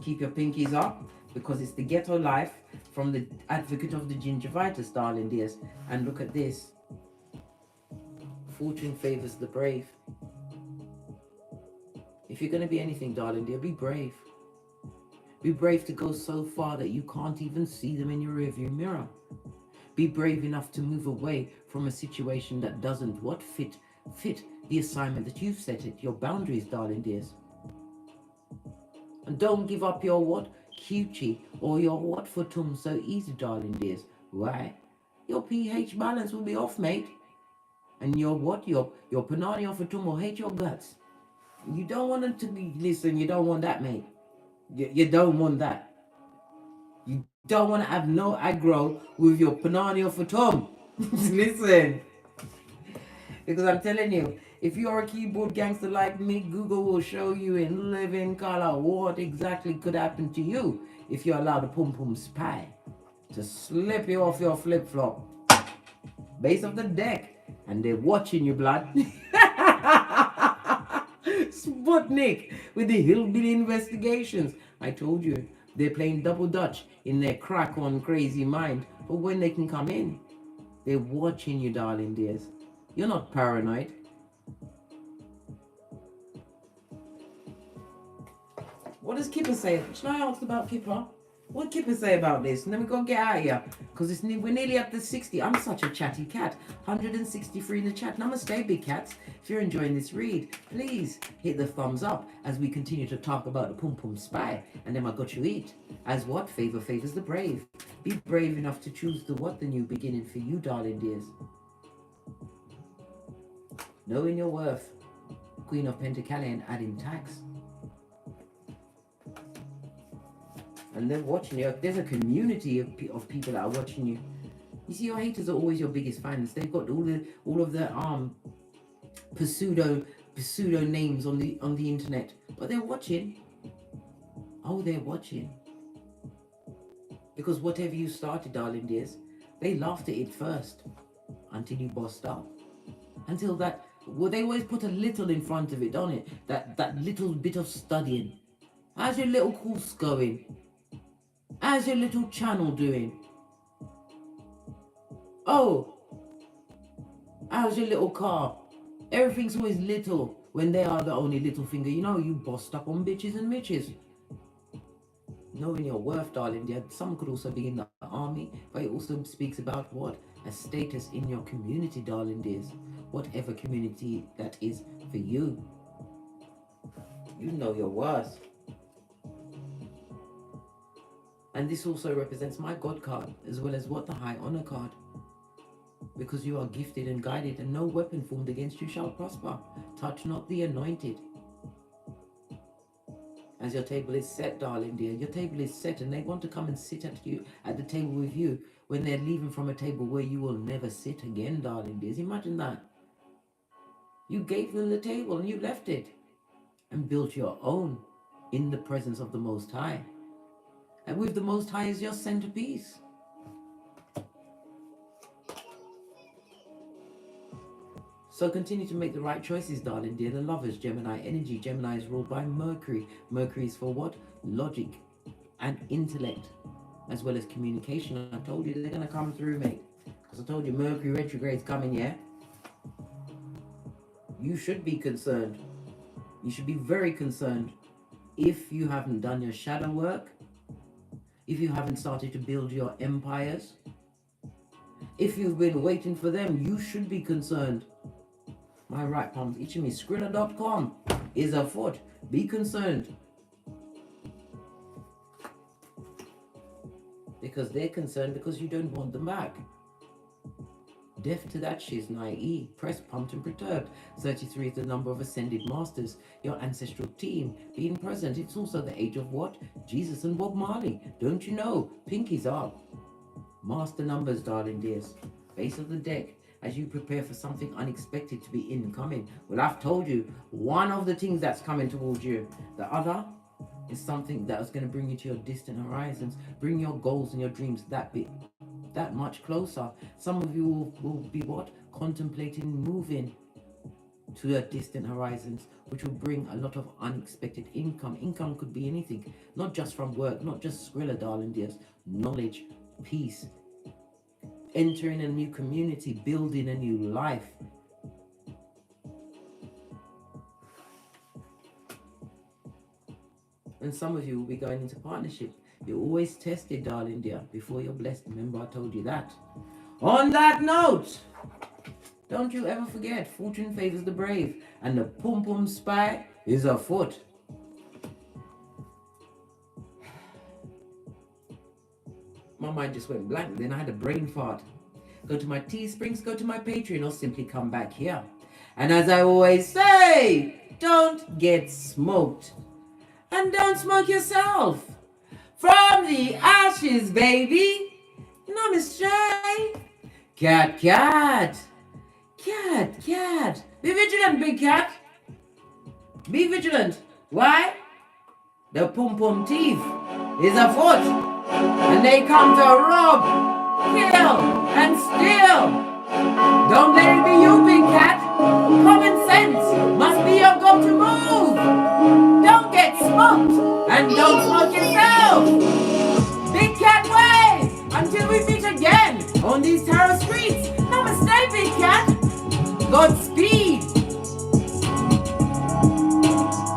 Keep your pinkies up, because it's the ghetto life from the advocate of the gingivitis, darling dears. And look at this. Fortune favors the brave. If you're going to be anything, darling dear, be brave. Be brave to go so far that you can't even see them in your rearview mirror. Be brave enough to move away from a situation that doesn't what fit the assignment that you've set it, your boundaries, darling dears. And don't give up your what? Coochie or your what fatum so easy, darling dears. Why? Your pH balance will be off, mate. And your what? Your panani or fatum will hate your guts. You don't want it to be, listen, you don't want that, mate. You don't want that. You don't want to have no aggro with your panani or fatum. Listen. Because I'm telling you, if you're a keyboard gangster like me, Google will show you in living color what exactly could happen to you if you allow the PumPum Spy to slip you off your flip-flop. Base of the deck. And they're watching you, blood. Sputnik with the hillbilly investigations. I told you, they're playing double dutch in their crack on crazy mind. But when they can come in, they're watching you, darling dears. You're not paranoid. What does Kipper say? Should I ask about Kipper? What did Kipper say about this? And then we're going to get out of here. Because we're nearly up to 60. I'm such a chatty cat. 163 in the chat. Namaste, big cats. If you're enjoying this read, please hit the thumbs up as we continue to talk about the PumPum Spy. And then I got you eat. As what? Favor favors the brave. Be brave enough to choose the what? The new beginning for you, darling dears. Knowing your worth. Queen of Pentacali and adding tax. And they're watching you. There's a community of people that are watching you. You see, your haters are always your biggest fans. They've got all of the pseudo names on the internet, but they're watching. Oh, they're watching. Because whatever you started, darling dears, they laughed at it first until you bossed up. Until that, well, they always put a little in front of it, don't it? That little bit of studying. How's your little course going? How's your little channel doing? Oh, how's your little car? Everything's always little when they are the only little finger. You know, you bossed up on bitches and mitches. Knowing your worth, darling dear. Some could also be in the army, but it also speaks about what? A status in your community, darling dears. Whatever community that is for you. You know your worth. And this also represents my God card, as well as what? The High Honor card. Because you are gifted and guided, and no weapon formed against you shall prosper. Touch not the anointed. As your table is set, darling dear, your table is set, and they want to come and sit at the table with you when they're leaving from a table where you will never sit again, darling dears. Imagine that. You gave them the table and you left it and built your own in the presence of the Most High. And with the Most High as your centerpiece. So continue to make the right choices, darling dear. The lovers, Gemini energy. Gemini is ruled by Mercury. Mercury is for what? Logic and intellect, as well as communication. I told you they're going to come through, mate. Because I told you Mercury retrograde is coming, yeah? You should be concerned. You should be very concerned if you haven't done your shadow work, if you haven't started to build your empires, if you've been waiting for them, you should be concerned. My right palm's itching me. Skrilla.com is afoot. Be concerned. Because they're concerned because you don't want them back. Deaf to that she's naive, pressed, pumped and perturbed. 33 is the number of ascended masters, your ancestral team being present. It's also the age of what? Jesus and Bob Marley. Don't you know? Pinkies up. Master numbers, darling dears. Base of the deck as you prepare for something unexpected to be incoming. Well, I've told you one of the things that's coming towards you. The other is something that is going to bring you to your distant horizons, bring your goals and your dreams that much closer. Some of you will be what? Contemplating moving to your distant horizons, which will bring a lot of unexpected income. Income could be anything, not just from work, not just Skrilla, darling dears. Knowledge, peace, entering a new community, building a new life. And some of you will be going into partnership. You're always tested, darling dear, before you're blessed. Remember, I told you that. On that note, don't you ever forget, fortune favors the brave, and the PumPum Spy is afoot. My mind just went blank, then I had a brain fart. Go to my Teesprings, go to my Patreon, or simply come back here. And as I always say, don't get smoked. And don't smoke yourself. From the ashes, baby. Namaste. Cat, cat. Cat, cat. Be vigilant, big cat. Be vigilant. Why? The PumPum thief is afoot. And they come to rob, kill, and steal. Don't let it be you, big cat. Common sense must be your go-to move. Don't get smoked, and don't smoke yourself. Big cat way, until we meet again on these tarot streets.